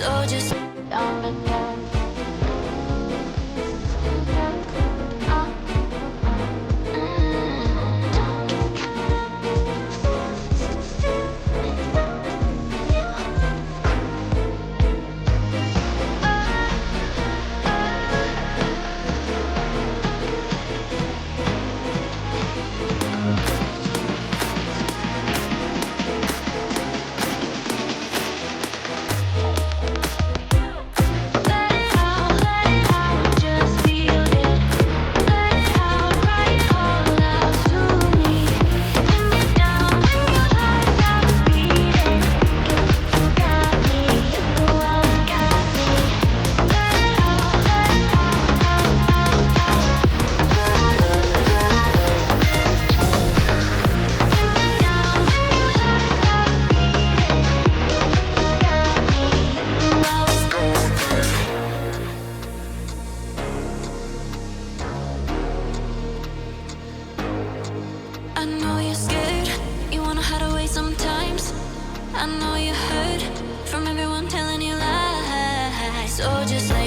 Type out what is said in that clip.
So just down and down. I know you're scared, you wanna hide away sometimes. I know you heard from everyone telling you lies. So just let